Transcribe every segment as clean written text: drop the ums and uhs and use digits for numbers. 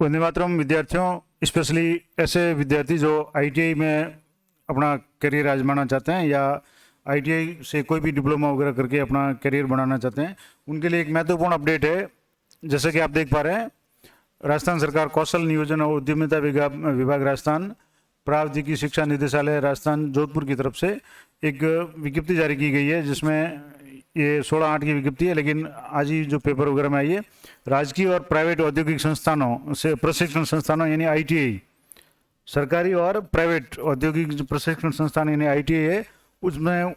वंदे मातरम विद्यार्थियों, स्पेशली ऐसे विद्यार्थी जो आईटीआई में अपना करियर आजमाना चाहते हैं या आईटीआई से कोई भी डिप्लोमा वगैरह करके अपना करियर बनाना चाहते हैं, उनके लिए एक महत्वपूर्ण अपडेट है। जैसे कि आप देख पा रहे हैं, राजस्थान सरकार कौशल नियोजन और उद्यमिता विभाग राजस्थान, प्रावधिकी शिक्षा निदेशालय राजस्थान जोधपुर की तरफ से एक विज्ञप्ति जारी की गई है, जिसमें ये 16/8 की विज्ञप्ति है, लेकिन आज ही जो पेपर वगैरह में आई है, राजकीय और प्राइवेट औद्योगिक संस्थानों से प्रशिक्षण संस्थानों यानी आईटीआई, सरकारी और प्राइवेट औद्योगिक प्रशिक्षण संस्थान यानी आईटीआई है, उसमें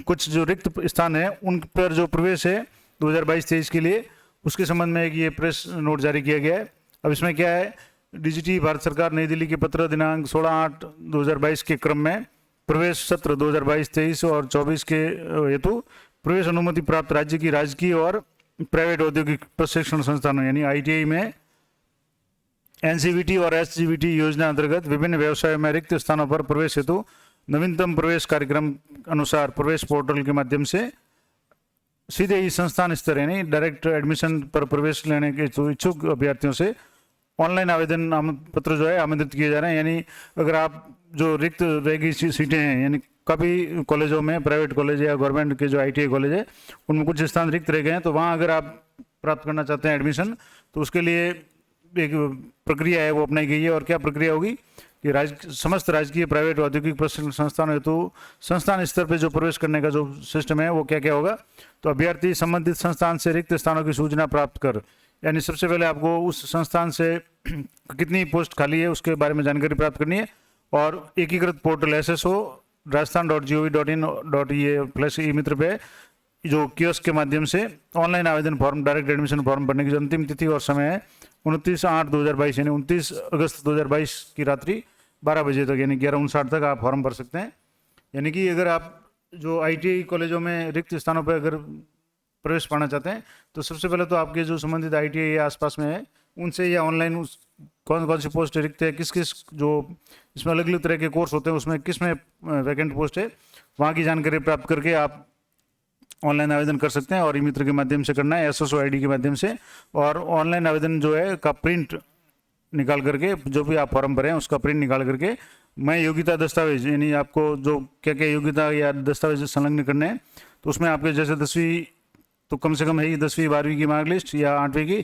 कुछ जो रिक्त स्थान है उन पर जो प्रवेश है 2022-23 के लिए, उसके संबंध में एक ये प्रेस नोट जारी किया गया है। अब इसमें क्या है, डीजीटी भारत सरकार नई दिल्ली के पत्र दिनांक 16/8/2022 के क्रम में प्रवेश सत्र 2022-23 और 24 के हेतु प्रवेश अनुमति प्राप्त राज्य की राजकीय और प्राइवेट औद्योगिक प्रशिक्षण संस्थानों यानी आईटीआई में एनसीवीटी और एसजीवीटी योजना अंतर्गत विभिन्न व्यवसायों में रिक्त स्थानों पर प्रवेश हेतु नवीनतम प्रवेश कार्यक्रम अनुसार प्रवेश पोर्टल के माध्यम से सीधे ही संस्थान स्तर यानी डायरेक्ट एडमिशन पर प्रवेश लेने के इच्छुक अभ्यर्थियों से ऑनलाइन आवेदन पत्र जो है आमंत्रित किए जा रहे हैं। यानी अगर आप जो रिक्त रहेगी सीटें हैं, यानी काफ़ी कॉलेजों में, प्राइवेट कॉलेज या गवर्नमेंट के जो आईटीआई कॉलेज है उनमें कुछ स्थान रिक्त रह गए हैं, तो वहाँ अगर आप प्राप्त करना चाहते हैं एडमिशन, तो उसके लिए एक प्रक्रिया है वो अपनाई गई है। और क्या प्रक्रिया होगी कि समस्त राजकीय प्राइवेट औद्योगिक प्रशिक्षण संस्थान हेतु संस्थान स्तर पर जो प्रवेश करने का जो सिस्टम है वो क्या क्या होगा, तो अभ्यर्थी संबंधित संस्थान से रिक्त स्थानों की सूचना प्राप्त कर, यानी सबसे पहले आपको उस संस्थान से कितनी पोस्ट खाली है उसके बारे में जानकारी प्राप्त करनी है, और एकीकृत पोर्टल SSO rajasthan.gov.in.e मित्र पे जो कियोस्क के माध्यम से ऑनलाइन आवेदन फॉर्म, डायरेक्ट एडमिशन फॉर्म भरने की जो अंतिम तिथि और समय है 29/8/2022 यानी 29 अगस्त 2022 की रात्रि 12 बजे तक, यानी 11:59 तक आप फॉर्म भर सकते हैं। यानी कि अगर आप जो आईटीआई कॉलेजों में रिक्त स्थानों पर अगर प्रवेश पाना चाहते हैं, तो सबसे पहले तो आपके जो संबंधित आईटीआई या आसपास में है उनसे या ऑनलाइन उस कौन कौन सी पोस्ट रिक्त है, किस किस जो इसमें अलग अलग तरह के कोर्स होते हैं उसमें किस में वैकेंट पोस्ट है, वहाँ की जानकारी प्राप्त करके आप ऑनलाइन आवेदन कर सकते हैं। और ई मित्र के माध्यम से करना है, SSO ID के माध्यम से, और ऑनलाइन आवेदन जो है का प्रिंट निकाल करके, जो भी आप फॉर्म भरें उसका प्रिंट निकाल करके मैं योग्यता दस्तावेज, यानी आपको जो क्या क्या योग्यता या दस्तावेज संलग्न करने हैं, तो उसमें आपके जैसे 10वीं तो कम से कम है ही 10वीं 12वीं की मार्क लिस्ट या 8वीं की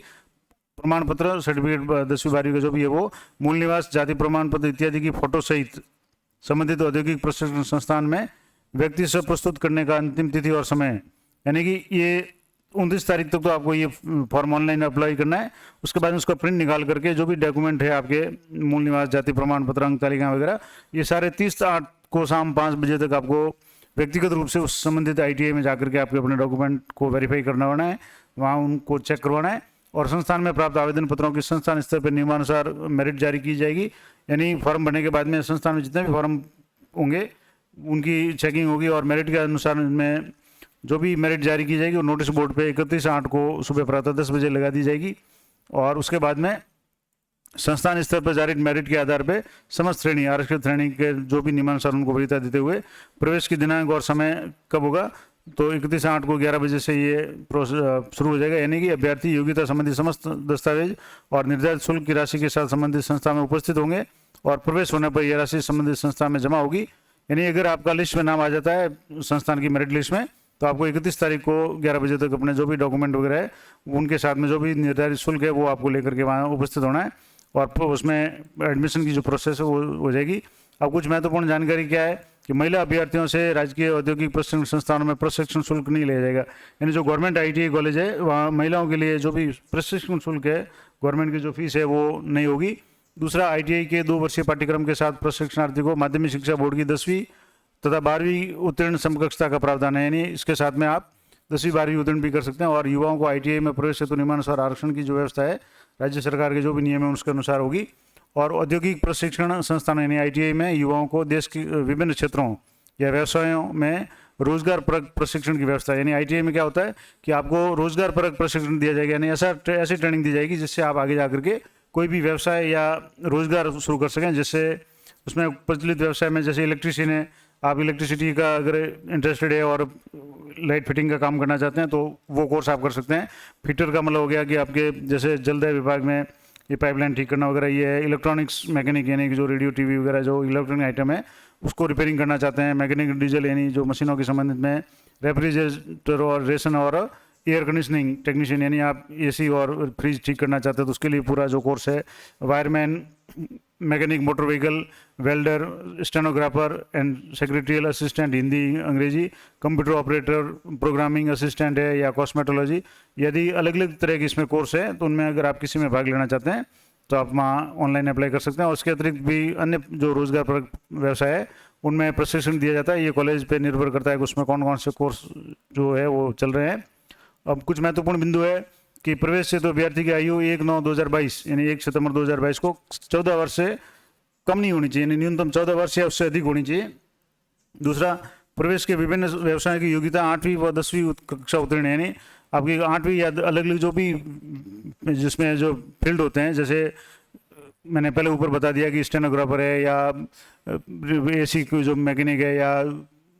प्रमाण पत्र सर्टिफिकेट, 10वीं 12वीं का जो भी है वो, मूल निवास, जाति प्रमाण पत्र इत्यादि की फोटो सहित संबंधित औद्योगिक प्रशिक्षण संस्थान में व्यक्ति से प्रस्तुत करने का अंतिम तिथि और समय है। यानी कि ये 29 तारीख तक तो आपको ये फॉर्म ऑनलाइन अप्लाई करना है। उसके बाद उसका प्रिंट निकाल करके जो भी डॉक्यूमेंट है आपके, मूल निवास, जाति प्रमाण पत्र, अंक तालिका वगैरह, ये सारे 30/8 को शाम 5 बजे तक आपको व्यक्तिगत रूप से उस संबंधित आईटीआई में जाकर के आपके अपने डॉक्यूमेंट को वेरीफाई करवाना है, वहाँ उनको चेक करवाना है, और संस्थान में प्राप्त आवेदन पत्रों की संस्थान स्तर पर नियमानुसार मेरिट जारी की जाएगी। यानी फॉर्म भरने के बाद में संस्थान में जितने भी फॉर्म होंगे उनकी चेकिंग होगी, और मेरिट के अनुसार में जो भी मेरिट जारी की जाएगी वो नोटिस बोर्ड पे 31/8 को सुबह प्रातः 10 बजे लगा दी जाएगी। और उसके बाद में संस्थान स्तर पर जारी मेरिट के आधार पर समस्त श्रेणी, आरक्षित श्रेणी के जो भी नियमानुसार उनको वरीयता देते हुए प्रवेश की दिनांक और समय कब होगा, तो 31/8 को 11 बजे से ये प्रोसेस शुरू हो जाएगा। यानी कि अभ्यर्थी योग्यता संबंधी समस्त दस्तावेज और निर्धारित शुल्क की राशि के साथ संबंधित संस्था में उपस्थित होंगे, और प्रवेश होने पर यह राशि संबंधित संस्था में जमा होगी। यानी अगर आपका लिस्ट में नाम आ जाता है संस्थान की मेरिट लिस्ट में, तो आपको 31 तारीख को 11 बजे तक अपने जो भी डॉक्यूमेंट वगैरह है उनके साथ में जो भी निर्धारित शुल्क है वो आपको लेकर के वहाँ उपस्थित होना है, और उसमें एडमिशन की जो प्रोसेस है वो हो जाएगी। अब कुछ महत्वपूर्ण जानकारी क्या है कि महिला अभ्यर्थियों से राजकीय औद्योगिक प्रशिक्षण संस्थानों में प्रशिक्षण शुल्क नहीं लिया जाएगा। यानी जो गवर्नमेंट आईटीआई कॉलेज है वहाँ महिलाओं के लिए जो भी प्रशिक्षण शुल्क है, गवर्नमेंट की जो फीस है वो नहीं होगी। दूसरा, आईटीआई के 2 वर्षीय पाठ्यक्रम के साथ प्रशिक्षणार्थी को माध्यमिक शिक्षा बोर्ड की 10वीं तथा 12वीं उत्तीर्ण समकक्षता का प्रावधान है, यानी इसके साथ में आप 10वीं 12वीं उत्तीर्ण भी कर सकते हैं। और युवाओं को आईटीआई में प्रवेश हेतु नियमानुसार आरक्षण की जो व्यवस्था है राज्य सरकार के जो भी नियम है उसके अनुसार होगी। और औद्योगिक प्रशिक्षण संस्थान यानी आईटीआई में युवाओं को देश की विभिन्न क्षेत्रों या व्यवसायों में रोजगार परक प्रशिक्षण की व्यवस्था, यानी आईटीआई में क्या होता है कि आपको रोजगार परक प्रशिक्षण दिया जाएगा, यानी ऐसी ट्रेनिंग दी जाएगी जिससे आप आगे जाकर के कोई भी व्यवसाय या रोजगार शुरू कर सकें। जिससे उसमें प्रचलित व्यवसाय में जैसे इलेक्ट्रिशियन है, आप इलेक्ट्रिसिटी का अगर इंटरेस्टेड है और लाइट फिटिंग का काम करना चाहते हैं तो वो कोर्स आप कर सकते हैं। फिटर का मतलब हो गया कि आपके जैसे जलदाय विभाग में ये पाइपलाइन ठीक करना वगैरह, ये है इलेक्ट्रॉनिक्स मैकेनिक यानी कि जो रेडियो टीवी वगैरह जो इलेक्ट्रॉनिक आइटम है उसको रिपेयरिंग करना चाहते हैं। मैकेनिक डीजल यानी जो मशीनों के संबंधित में, रेफ्रिजरेटर और रेशन और एयर कंडीशनिंग टेक्नीशियन यानी आप एसी और फ्रिज ठीक करना चाहते हैं तो उसके लिए पूरा जो कोर्स है। Wireman, mechanic motor vehicle, welder, stenographer and secretarial assistant Hindi अंग्रेजी, कंप्यूटर ऑपरेटर, प्रोग्रामिंग असिस्टेंट है या कॉस्मेटोलॉजी, यदि अलग अलग तरह के इसमें कोर्स है तो उनमें अगर आप किसी में भाग लेना चाहते हैं तो आप वहाँ ऑनलाइन अप्लाई कर सकते हैं। और उसके अतिरिक्त भी अन्य जो रोजगार परक व्यवसाय है उनमें प्रशिक्षण दिया जाता है। ये कॉलेज पे निर्भर करता है कि उसमें कौन कौन से कोर्स जो है वो चल रहे हैं। अब कुछ महत्वपूर्ण बिंदु है कि प्रवेश से तो अभ्यर्थी की आयु 1/9/2022 यानी 1 सितंबर 2022 को 14 वर्ष से कम नहीं होनी चाहिए, यानी न्यूनतम 14 वर्ष या उससे अधिक होनी चाहिए। दूसरा, प्रवेश के विभिन्न व्यवसायों की योग्यता 8वीं व 10वीं कक्षा उत्तीर्ण है, यानी आपकी 8वीं या अलग अलग जो भी जिसमें जो फील्ड होते हैं, जैसे मैंने पहले ऊपर बता दिया कि स्टेनोग्राफर है या एसी जो मैकेनिक है या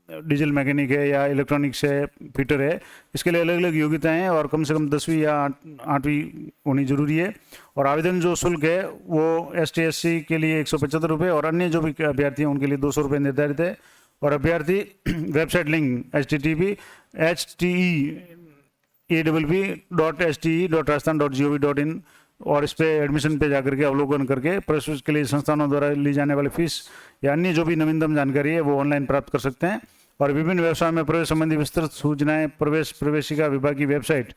डीजल मैकेनिक है या इलेक्ट्रॉनिक्स है, फिटर है, इसके लिए अलग अलग योग्यताएं हैं और कम से कम 10वीं या 8वीं होनी जरूरी है। और आवेदन जो शुल्क है वो ST SC के लिए 175 रुपये और अन्य जो भी अभ्यर्थी हैं उनके लिए 200 रुपये निर्धारित है। और अभ्यर्थी वेबसाइट लिंक http://abb.ste.rajasthan.gov.in और इस पर एडमिशन पे जाकर के अवलोकन करके प्रवेश के लिए संस्थानों द्वारा ली जाने वाली फीस या अन्य जो भी नवीनतम जानकारी है वो ऑनलाइन प्राप्त कर सकते हैं। और विभिन्न व्यवसाय में प्रवेश संबंधी विस्तृत सूचनाएं प्रवेशिका विभाग की वेबसाइट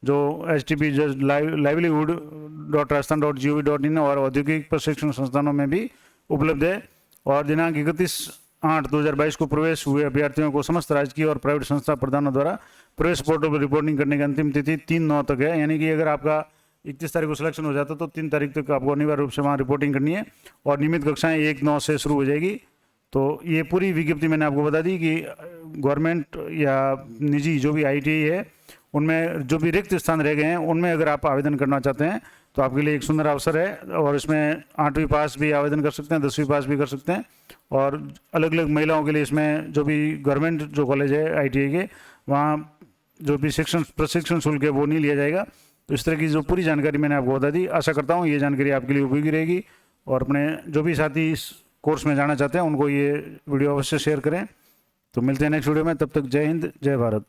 जो http://livelihood.rajasthan.gov.in और औद्योगिक प्रशिक्षण संस्थानों में भी उपलब्ध है। और दिनांक 31/8/2022 को प्रवेश हुए अभ्यर्थियों को समस्त राजकीय और प्राइवेट संस्था प्रधानों द्वारा प्रवेश पोर्टल पर रिपोर्टिंग करने की अंतिम तिथि 3/9 तक है, यानी कि अगर आपका 31 तारीख को सिलेक्शन हो जाता तो 3 तारीख तक आपको अनिवार्य रूप से वहाँ रिपोर्टिंग करनी है। और नियमित कक्षाएं 1/9 से शुरू हो जाएगी। तो ये पूरी विज्ञप्ति मैंने आपको बता दी कि गवर्नमेंट या निजी जो भी ITI है उनमें जो भी रिक्त स्थान रह गए हैं उनमें अगर आप आवेदन करना चाहते हैं तो आपके लिए एक सुंदर अवसर है। और इसमें 8वीं पास भी आवेदन कर सकते हैं, 10वीं पास भी कर सकते हैं। और अलग अलग महिलाओं के लिए इसमें जो भी गवर्नमेंट जो कॉलेज है ITI के, वहाँ जो भी प्रशिक्षण शुल्क है वो नहीं लिया जाएगा। तो इस तरह की जो पूरी जानकारी मैंने आपको बता दी, आशा करता हूँ ये जानकारी आपके लिए उपयोगी रहेगी। और अपने जो भी साथी इस कोर्स में जाना चाहते हैं उनको ये वीडियो अवश्य शेयर करें। तो मिलते हैं नेक्स्ट वीडियो में, तब तक जय हिंद, जय भारत।